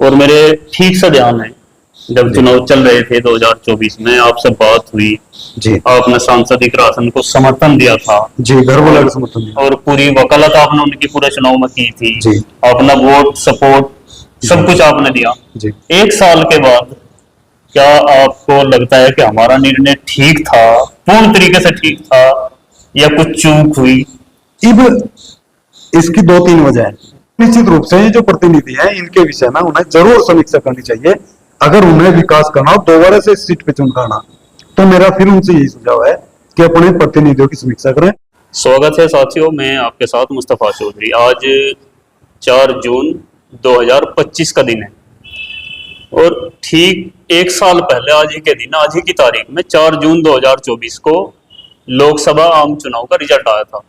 और मेरे ठीक से ध्यान है जब चुनाव चल रहे थे 2024 में आपसे बात हुई जी। आपने सांसद इकरा हसन को समर्थन दिया था जी, घर वाला का समर्थन दिया और पूरी वकालत आपने उनकी पूरे चुनाव में की थी जी। अपना वोट सपोर्ट सब कुछ आपने दिया जी। 1 साल के बाद क्या आपको लगता है कि हमारा निर्णय ठीक था, पूर्ण तरीके से ठीक था या कुछ चूक हुई? अब इसकी 2-3 वजह है। निश्चित रूप से जो प्रतिनिधि हैं इनके विषय में उन्हें जरूर समीक्षा करनी चाहिए। अगर उन्हें विकास करना हो, दोबारा से इस सीट पे चुनना, तो मेरा फिर उनसे यही सुझाव है कि अपने प्रतिनिधियों की समीक्षा करें। स्वागत है साथियों, मैं आपके साथ मुस्तफा चौधरी। आज 4 जून 2025 का दिन है और ठीक 1 साल पहले आज ही के दिन, आज ही की तारीख में 4 जून 2024 को लोकसभा आम चुनाव का रिजल्ट आया था।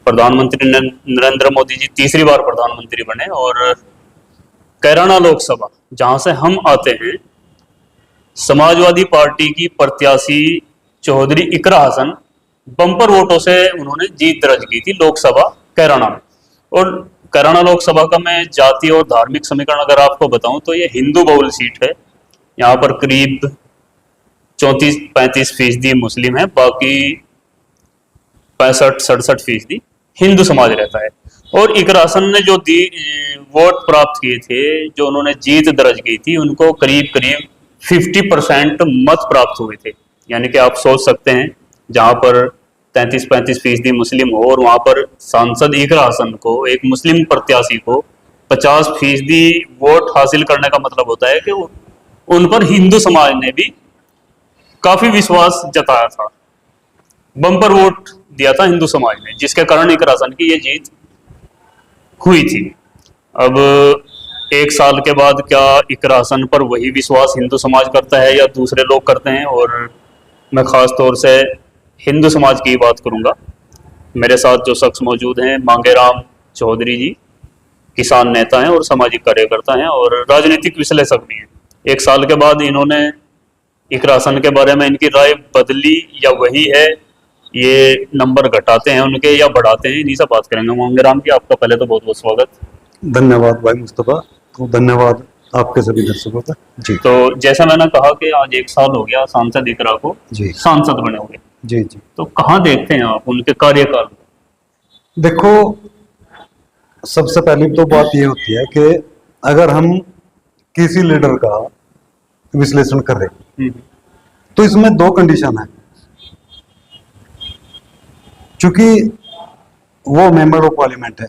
प्रधानमंत्री नरेंद्र मोदी जी तीसरी बार प्रधानमंत्री बने और कैराना लोकसभा जहां से हम आते हैं, समाजवादी पार्टी की प्रत्याशी चौधरी इकरा हसन बम्पर वोटों से उन्होंने जीत दर्ज की थी लोकसभा कैराना में। और कैराना लोकसभा का मैं जाति और धार्मिक समीकरण अगर आपको बताऊं तो ये हिंदू बहुल सीट है। यहाँ पर करीब 34-35% मुस्लिम है, बाकी 65-67% हिंदू समाज रहता है। और इकरा हसन ने जो वोट प्राप्त किए थे, जो उन्होंने जीत दर्ज की थी, उनको करीब करीब 50% मत प्राप्त हुए थे। यानी कि आप सोच सकते हैं जहां पर 33-35% मुस्लिम हो और वहां पर सांसद इकरा हसन को, एक मुस्लिम प्रत्याशी को 50% वोट हासिल करने का मतलब होता है कि उन पर हिंदू समाज ने भी काफी विश्वास जताया था, बम्पर वोट दिया था हिंदू समाज ने, जिसके कारण इकरा हसन की ये जीत हुई थी। अब 1 साल के बाद क्या इकरा हसन पर वही विश्वास हिंदू समाज करता है या दूसरे लोग करते हैं? और मैं खास तौर से हिंदू समाज की बात करूंगा। मेरे साथ जो शख्स मौजूद हैं, मांगेराम चौधरी जी, किसान नेता हैं और सामाजिक कार्यकर्ता हैं और राजनीतिक विश्लेषक भी हैं। 1 साल के बाद इन्होंने इकरा हसन के बारे में इनकी राय बदली या वही है, ये नंबर घटाते हैं उनके या बढ़ाते हैं, इन्हीं से बात करेंगे। मांगेराम जी, आपका पहले तो बहुत बहुत स्वागत। धन्यवाद भाई मुस्तफा, तो धन्यवाद आपके सभी दर्शकों का जी। तो जैसा मैंने कहा कि आज 1 साल हो गया सांसद इकरा को जी सांसद बने हुए, जी जी। तो कहाँ देखते हैं आप उनके कार्यकाल? देखो, सबसे पहली तो बात ये होती है कि अगर हम किसी लीडर का विश्लेषण कर रहे हैं तो इसमें 2 कंडीशन है। चूंकि वो मेंबर ऑफ पार्लियामेंट है,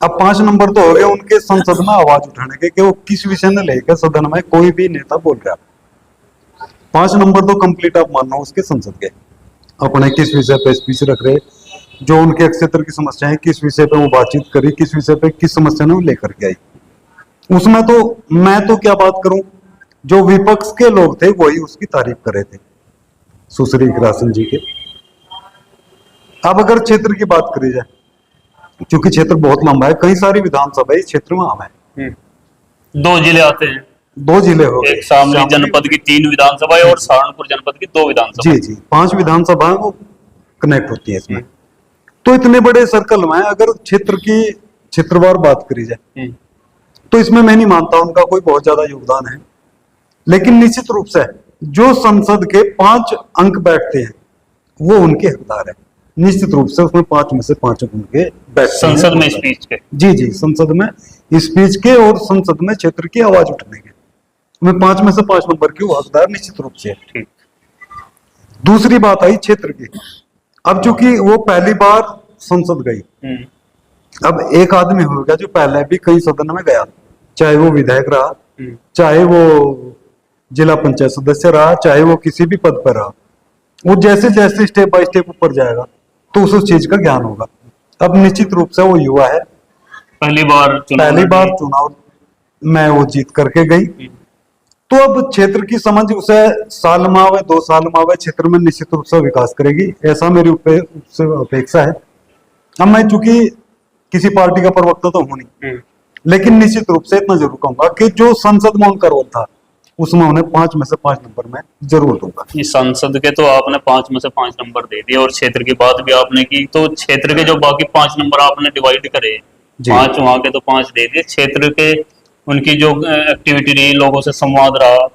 अब 5 नंबर तो हो गए उनके संसद में आवाज उठाने के कि वो किस विषय में लेकर सदन में कोई भी नेता बोल रहा है। 5 नंबर तो कंप्लीट आप मानना उसके संसद के, अपने किस विषय पे स्पीच रख रहे, जो उनके क्षेत्र की समस्याएं, किस विषय पे वो बातचीत करी, किस विषय पे किस समस्या ने वो लेकर के आई। उसमें तो मैं तो क्या बात करूं, जो विपक्ष के लोग थे वही उसकी तारीफ कर रहे थे, सुश्री इकरा हसन जी के। अब अगर क्षेत्र की बात करी जाए, क्योंकि क्षेत्र बहुत लंबा है, कई सारी विधानसभा इस क्षेत्र में आम है। 2 जिले आते हैं, 2 जिले हो गए, एक शामली जनपद की 3 विधानसभा और सहारनपुर जनपद की 2 विधानसभा। जी जी, 5 विधानसभा वो कनेक्ट होती है इसमें। तो इतने बड़े सर्कल में अगर क्षेत्र की क्षेत्रवार बात करी जाए तो इसमें मैं नहीं मानता उनका कोई बहुत ज्यादा योगदान है। लेकिन निश्चित रूप से जो संसद के 5 अंक बैठते हैं वो उनके हकदार है। निश्चित रूप से उसमें 5 में से 5 अंक उनके बैठते संसद में स्पीच के। जी जी, संसद में स्पीच के और संसद में क्षेत्र की आवाज उठाने के, उनमें 5 में से 5 नंबर की वो हकदार निश्चित रूप से है। ठीक। दूसरी बात आई क्षेत्र की। अब चूंकि वो पहली बार संसद गई, अब एक आदमी हो गया जो पहले भी कई सदन में गया, चाहे वो विधायक रहा, चाहे वो जिला पंचायत सदस्य रहा, चाहे वो किसी भी पद पर रहा, वो जैसे जैसे स्टेप बाय स्टेप ऊपर जाएगा तो उस चीज का ज्ञान होगा। अब निश्चित रूप से वो युवा है, पहली बार चुनाव में वो जीत करके गई, तो अब क्षेत्र की समझ उसे साल में आवे 2 साल में आवे, क्षेत्र में निश्चित रूप से विकास करेगी, ऐसा मेरी उससे अपेक्षा है। अब मैं चूंकि किसी पार्टी का प्रवक्ता तो हूं नहीं, लेकिन निश्चित रूप से इतना जरूर कहूंगा कि जो संसद में उनका रोल था उसमें उन्हें 5 में से 5 नंबर में जरूर दूंगा। संसद के तो आपने 5 में से 5 नंबर दे दिए और क्षेत्र की बात भी आपने की, तो क्षेत्र के जो बाकी 5 नंबर आपने डिवाइड करे, 5 वहां के तो 5 दे दिए, क्षेत्र के उनकी जो एक्टिविटी रही, लोगों से संवाद रहा,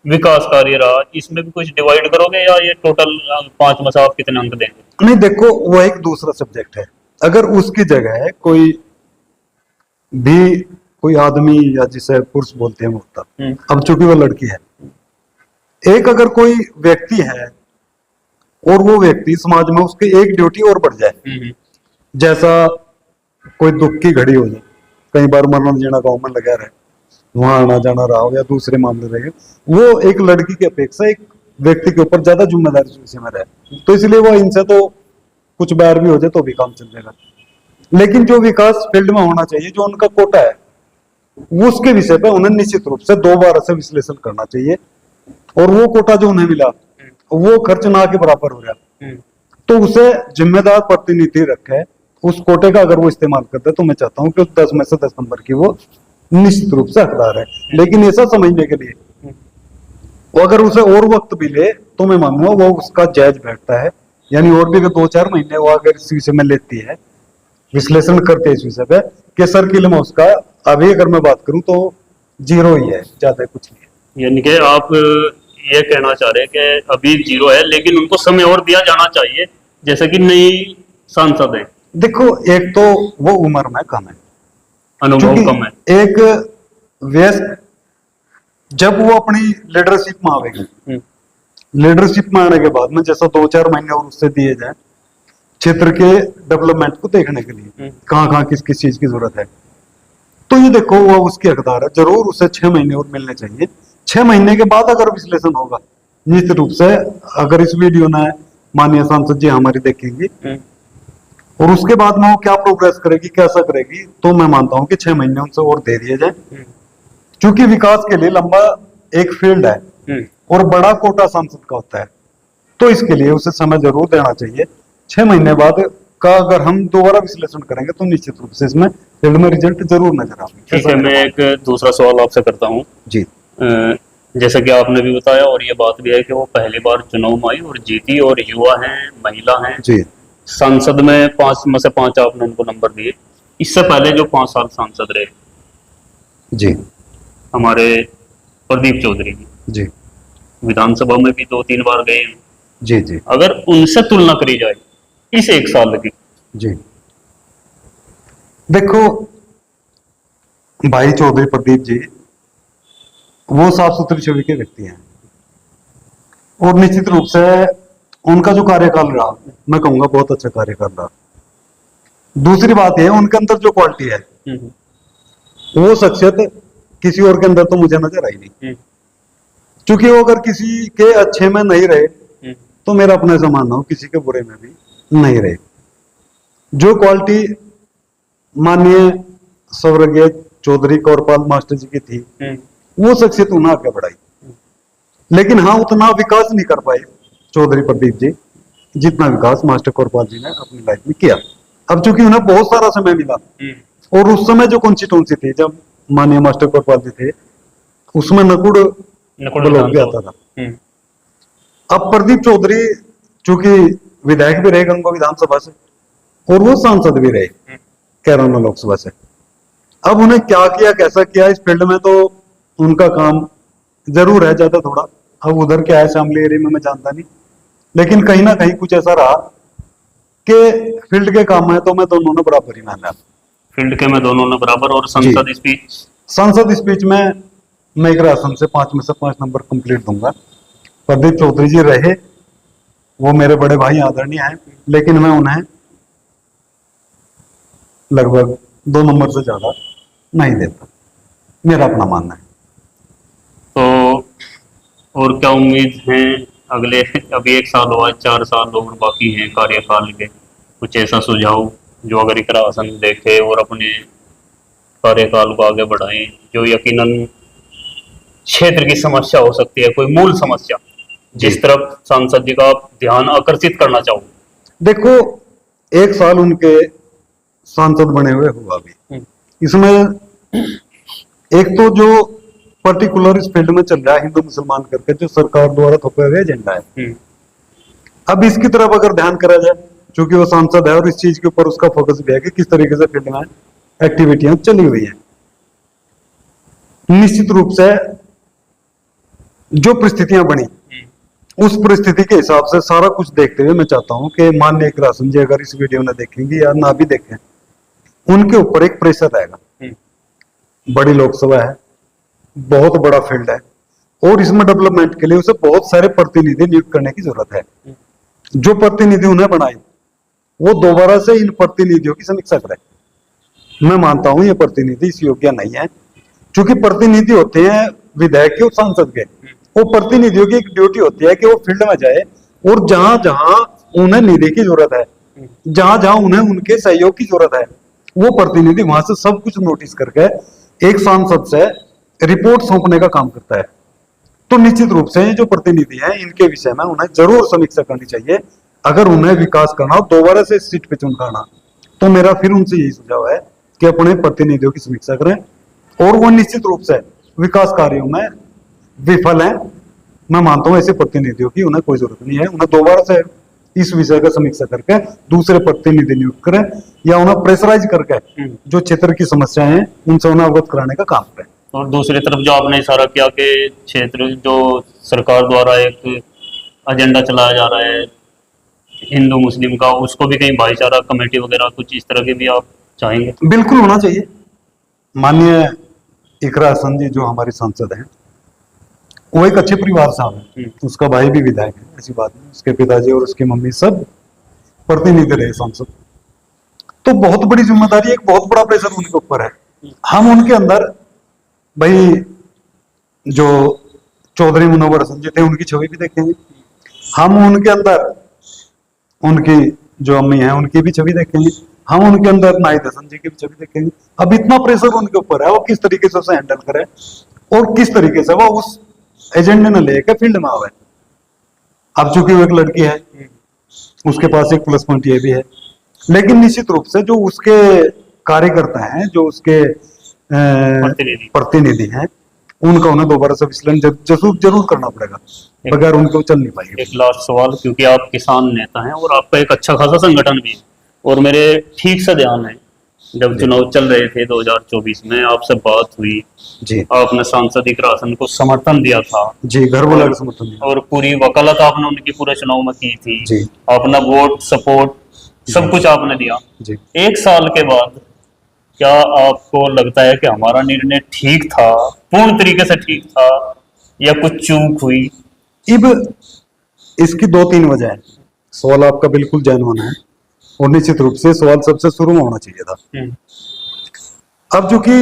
विकास कार्य रहा, इसमें भी कुछ डिवाइड करोगे या ये टोटल 5 में से आप कितने अंक देंगे? नहीं देखो, वो एक दूसरा सब्जेक्ट है। अगर उसकी जगह है कोई आदमी या जिसे पुरुष बोलते हैं वो होता, अब चूंकि वो लड़की है, एक अगर कोई व्यक्ति है और वो व्यक्ति समाज में उसकी एक ड्यूटी और बढ़ जाए, जैसा कोई दुख की घड़ी हो जाए, कई बार मरण जीना गाँव में लगा रहे, वहां आना जाना रहा हो या दूसरे मामले रहे, वो एक लड़की की अपेक्षा एक व्यक्ति के ऊपर ज्यादा जिम्मेदारी से में रहे, तो इसलिए वो इनसे तो कुछ बैर भी हो जाए तो भी काम चल जाएगा। लेकिन जो विकास फील्ड में होना चाहिए, जो उनका कोटा है, उसके विषय पे उन्हें निश्चित रूप से 2 बार से विश्लेषण करना चाहिए, और वो कोटा जो उन्हें मिला वो खर्च ना के बराबर हो गया, तो उसे जिम्मेदार प्रतिनिधि रखे, उस कोटे का अगर वो इस्तेमाल करते, तो मैं चाहता हूँ कि 10 में से 10 नंबर की वो निश्चित रूप से हकदार है। लेकिन ऐसा समझने के लिए वो अगर उसे और वक्त भी ले तो मैं मानूंगा वो उसका जायज बैठता है, यानी और भी 2-4 महीने वो अगर इस विषय में लेती है, विश्लेषण करते हैं इस विषय पे, कि सर्किल में उसका अभी अगर मैं बात करूं तो 0 ही है, ज्यादा कुछ नहीं है। यानी कि आप ये कहना चाह रहे हैं कि अभी 0 है, लेकिन उनको समय और दिया जाना चाहिए, जैसे कि नई सांसद है। देखो, एक तो वो उम्र में कम है, अनुभव कम है, एक व्यस्त, जब वो अपनी लीडरशिप में आवेगी, लीडरशिप में आने के बाद में जैसा 2-4 महीने और उससे दिए जाए क्षेत्र के डेवलपमेंट को देखने के लिए, कहाँ किस किस चीज की जरूरत है, तो ये देखो वो उसकी हकदार है, जरूर उसे 6 महीने और मिलने चाहिए। 6 महीने के बाद अगर विश्लेषण होगा, निश्चित रूप से अगर इस वीडियो में माननीय सांसद जी हमारी देखेंगी और उसके बाद में वो क्या प्रोग्रेस करेगी, कैसा करेगी, तो मैं मानता हूँ कि 6 महीने उनसे और दे दिए जाए, क्योंकि विकास के लिए लंबा एक फील्ड है और बड़ा कोटा सांसद का होता है, तो इसके लिए उसे समय जरूर देना चाहिए। 6 महीने बाद का अगर हम दोबारा विश्लेषण करेंगे तो निश्चित रूप से इसमें फील्ड में रिजल्ट जरूर नजर आएंगे। ठीक है, मैं एक दूसरा सवाल आपसे करता हूँ जी। जैसा कि आपने भी बताया, और ये बात भी है कि वो पहली बार चुनाव में आई और जीती, और युवा हैं, महिला हैं जी। सांसद में 5 में से 5 आपने उनको नंबर दिए। इससे पहले जो 5 साल सांसद रहे जी, हमारे प्रदीप चौधरी जी, विधानसभा में भी 2-3 बार गए, जी, जी, अगर उनसे तुलना करी जाए इस 1 साल की, जी, देखो भाई चौधरी प्रदीप जी वो साफ सुथरी छवि के व्यक्ति हैं, और निश्चित रूप से उनका जो कार्यकाल रहा, मैं कहूंगा बहुत अच्छा कार्यकाल रहा। दूसरी बात है, उनके अंदर जो क्वालिटी है वो शख्सियत किसी और के अंदर तो मुझे नजर आई नहीं, क्योंकि वो अगर किसी के अच्छे में नहीं रहे तो मेरा अपना ऐसा मानना हो किसी के बुरे में भी नहीं रहे। जो क्वालिटी माननीय स्वर्गीय चौधरी कौरपाल मास्टर जी की थी, वो शख्सियत उन्हें आगे बढ़ाई, लेकिन हाँ उतना विकास नहीं कर पाए चौधरी प्रदीप जी जितना विकास मास्टर कौरपाल जी ने अपनी लाइफ में किया। अब चूंकि उन्हें बहुत सारा समय मिला, और उस समय जो कॉन्स्टिट्यूंसी थी जब माननीय मास्टर कौरपाल जी थे, उसमें नकुड़ ब्लॉक भी आता था। अब प्रदीप चौधरी चूंकि विधायक भी रहे गंगो विधानसभा से, और वो सांसद भी रहे कैराना लोकसभा से। अब उन्हें क्या किया, कैसा किया इस फील्ड में, तो उनका काम जरूर है ज्यादा थोड़ा। अब उधर क्या है शामली एरिया में मैं जानता नहीं, लेकिन कहीं ना कहीं कुछ ऐसा रहा कि फील्ड के काम है तो मैं दोनों ने बराबर ही माना। फील्ड के में दोनों ने बराबर, और संसद स्पीच में मैं एक आसन से 5 में से 5 नंबर कंप्लीट दूंगा। प्रदीप चौधरी जी रहे, वो मेरे बड़े भाई आदरणीय हैं, लेकिन मैं उन्हें लगभग 2 नंबर से ज्यादा नहीं देता, मेरा अपना मानना है। तो और क्या उम्मीद है अगले, अभी 1 साल हुआ, 4 साल और बाकी हैं कार्यकाल के, कुछ ऐसा सुझाव जो अगर इकरा आसन देखे और अपने कार्यकाल को आगे बढ़ाएं, जो यकीनन क्षेत्र की समस्या हो सकती है, कोई मूल समस्या जिस तरफ सांसद जी का ध्यान आकर्षित करना चाहूँ। देखो 1 साल उनके सांसद बने हुए हुआ अभी, इसमें एक तो जो पर्टिकुलर इस फील्ड में चल रहा है हिंदू मुसलमान करके, जो सरकार द्वारा थोपे हुए एजेंडा है, अब इसकी तरफ अगर ध्यान करा जाए, क्योंकि वो सांसद है और इस चीज के ऊपर उसका फोकस भी है कि किस तरीके से फील्ड में एक्टिविटियां चली हुई है, निश्चित रूप से जो परिस्थितियां बनी उस परिस्थिति के हिसाब से सारा कुछ देखते हुए मैं चाहता हूं कि माननीय इकरासन जी अगर इस वीडियो में देखेंगे या ना भी देखें, उनके ऊपर एक प्रेशर रहेगा। बड़ी लोकसभा है, बहुत बड़ा फील्ड है, और इसमें डेवलपमेंट के लिए उसे बहुत सारे प्रतिनिधि नियुक्त करने की जरूरत है। जो प्रतिनिधि उन्हें बनाए वो दोबारा से इन प्रतिनिधियों की समीक्षा करें। मैं मानता हूं ये प्रतिनिधि इस योग्य नहीं है, क्योंकि प्रतिनिधि होते हैं विधायक के और सांसद के। वो प्रतिनिधियों की एक ड्यूटी होती है कि वो फील्ड में जाए और जहां जहां उन्हें निधि की जरूरत है, जहां जहां उन्हें उनके सहयोग की जरूरत है, वो प्रतिनिधि वहां से सब कुछ नोटिस करके एक सांसद से रिपोर्ट सौंपने का काम करता है। तो निश्चित रूप से जो प्रतिनिधि हैं इनके विषय में उन्हें जरूर समीक्षा करनी चाहिए। अगर उन्हें विकास करना हो, दोबारा से इस सीट पे चुनना, तो मेरा फिर उनसे यही सुझाव है कि अपने प्रतिनिधियों की समीक्षा करें, और वो निश्चित रूप से विकास कार्यों में विफल हैं। मैं मानता हूं ऐसे प्रतिनिधियों की उन्हें कोई जरूरत नहीं है। उन्हें दोबारा से इस विषय का समीक्षा करके दूसरे प्रतिनिधि नियुक्त करें, या उन्हें प्रेशराइज करके जो क्षेत्र की समस्याएं हैं उनसे उन्हें अवगत कराने का काम करें। और दूसरी तरफ जो आपने इशारा किया कि क्षेत्र जो सरकार द्वारा एक एजेंडा चलाया जा रहा है हिंदू मुस्लिम का, उसको भी कहीं भाईचारा कमेटी वगैरह कुछ इस तरह के भी आप चाहेंगे? बिल्कुल होना चाहिए। माननीय इकरा हसन जी जो हमारे सांसद हैं, वो एक अच्छे परिवार से हैं। उसका भाई भी विधायक है, ऐसी बात नहीं। उसके पिताजी और उसकी मम्मी सब प्रतिनिधि रहे सांसद। तो बहुत बड़ी जिम्मेदारी, एक बहुत बड़ा प्रेशर उनके ऊपर है। हम उनके अंदर भाई जो चौधरी मुनव्वर हसन जी थे उनकी छवि भी देखेंगे, हम उनके अंदर उनकी जो अम्मी है उनकी भी छवि देखेंगे, हम उनके अंदर नाहिद हसन जी की भी छवि देखेंगे। अब इतना प्रेशर उनके ऊपर है, वो किस तरीके से उसे हैंडल करे और किस तरीके से वो उस एजेंडे ने लेकर फील्ड में आवे। अब चूंकि वो एक लड़की है, उसके पास एक प्लस पॉइंट ये भी है, लेकिन निश्चित रूप से जो उसके कार्यकर्ता हैं, जो उसके प्रतिनिधि हैं, उनका उन्हें दोबारा से विश्लेषण जरूर करना पड़ेगा, बगैर उनके वो चल नहीं पाएंगे। एक लास्ट सवाल, क्योंकि आप किसान नेता हैं और आपका एक अच्छा खासा संगठन भी है, और मेरे ठीक से ध्यान है जब चुनाव चल रहे थे 2024 में आपसे बात हुई जी, आपने सांसद इकरा हसन को समर्थन दिया था जी, घर वाला का समर्थन दिया, और पूरी वकालत आपने उनकी पूरे चुनाव में की थी जी, अपना वोट सपोर्ट सब कुछ आपने दिया जी। 1 साल के बाद क्या आपको लगता है कि हमारा निर्णय ठीक था, पूर्ण तरीके से ठीक था, या कुछ चूक हुई? अब इसकी 2-3 वजह है। सवाल आपका बिल्कुल जेन्युइन है, और निश्चित रूप से सवाल सबसे शुरू में होना चाहिए था। अब चूंकि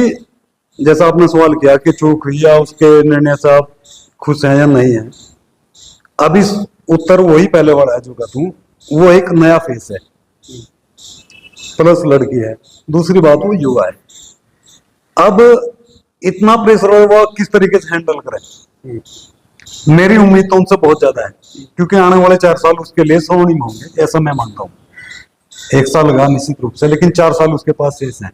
जैसा आपने सवाल किया कि चूक हुई या उसके निर्णय से आप खुश हैं या नहीं है, अब इस उत्तर वही पहले वाला है जो कहता हूं, वो एक नया फेस है, प्लस लड़की है, दूसरी बात वो युवा है। अब इतना प्रेशर वो किस तरीके से हैंडल करें, मेरी उम्मीद तो उनसे बहुत ज्यादा है, क्योंकि आने वाले 4 साल उसके लिए स्वर्णिम होंगे, ऐसा मैं मानता हूँ। 1 साल लगा निश्चित रूप से, लेकिन 4 साल उसके पास शेष हैं,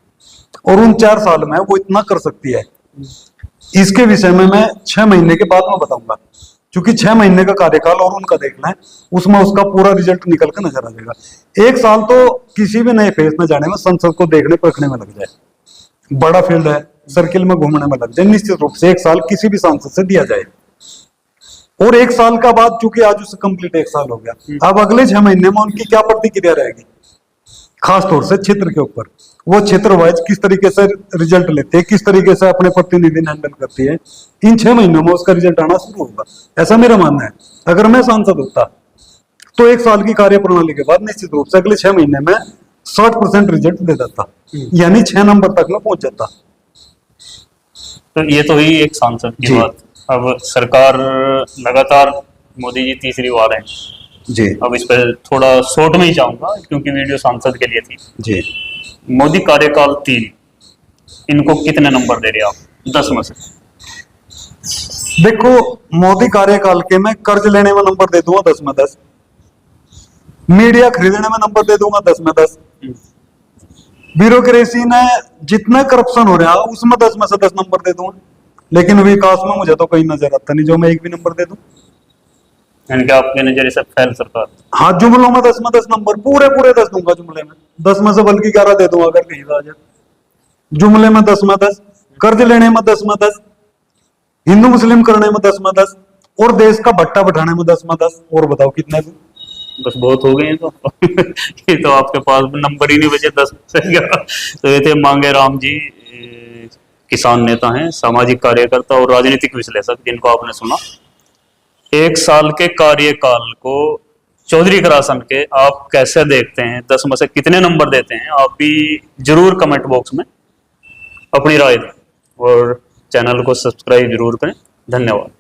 और उन 4 साल में वो इतना कर सकती है। इसके विषय में मैं 6 महीने के बाद में बताऊंगा, क्योंकि 6 महीने का कार्यकाल और उनका देखना है, उसमें उसका पूरा रिजल्ट निकल कर नजर आ जाएगा। 1 साल तो किसी भी नए फेस में जाने में, संसद को देखने परखने में लग जाए, बड़ा फील्ड है, सर्किल में घूमने में लग जाए, निश्चित रूप से 1 साल किसी भी सांसद से दिया जाए। और 1 साल का बाद, चूंकि आज उसे कंप्लीट 1 साल हो गया, अब अगले 6 महीने में उनकी क्या प्रतिक्रिया रहेगी, खास तौर से क्षेत्र के ऊपर, वो क्षेत्र वाइज किस तरीके से रिजल्ट लेते हैं, किस तरीके से अपने प्रतिनिधि हैंडल करती है, इन 6 महीनों में उसका रिजल्ट आना शुरू होगा, ऐसा मेरा मानना है। अगर मैं सांसद होता तो 1 साल की कार्य प्रणाली के बाद निश्चित रूप से अगले 6 महीने में 60% रिजल्ट दे देता, यानी 6 नंबर तक में पहुंच जाता। तो ये तो ही एक सांसद की बात। अब सरकार लगातार, मोदी जी तीसरी बार है जी, अब इस पर थोड़ा शॉर्ट में ही जाऊंगा क्योंकि वीडियो सांसद के लिए थी जी। मोदी कार्यकाल 3, इनको कितने नंबर दे रहे आप 10 में से? देखो, मोदी कार्यकाल के मैं कर्ज लेने में नंबर दे दूंगा 10 में 10, मीडिया खरीदने में नंबर दे दूंगा 10 में 10, ब्यूरोक्रेसी ने जितना करप्शन हो रहा है उसमें 10 में से 10 नंबर दे दूंगा, लेकिन विकास में मुझे तो कहीं नजर आता नहीं जो मैं एक भी नंबर दे दूं। यानी कि आपके नजरिए से फेल सरकार? हाँ, जुमलों में 10 में 10 नंबर, पूरे 10 दूंगा जुमले में, 10 में से बल्कि 11 दे दूंगा अगर कहीं आ जाए। जुमले में 10 में 10, कर्ज लेने में 10 में 10, हिंदू मुस्लिम करने में 10 में 10, और देश का भट्टा बैठाने में 10 में 10, और बताओ कितने दूं? बस बहुत हो गए हैं तो ये तो आपके पास नंबर ही नहीं बचे 10 से 11। तो ये थे मांगे राम जी, किसान नेता हैं, सामाजिक कार्यकर्ता और राजनीतिक विश्लेषक, जिनको आपने सुना। 1 साल के कार्यकाल को चौधरी करासन के आप कैसे देखते हैं, 10 में से कितने नंबर देते हैं? आप भी जरूर कमेंट बॉक्स में अपनी राय दें और चैनल को सब्सक्राइब जरूर करें। धन्यवाद।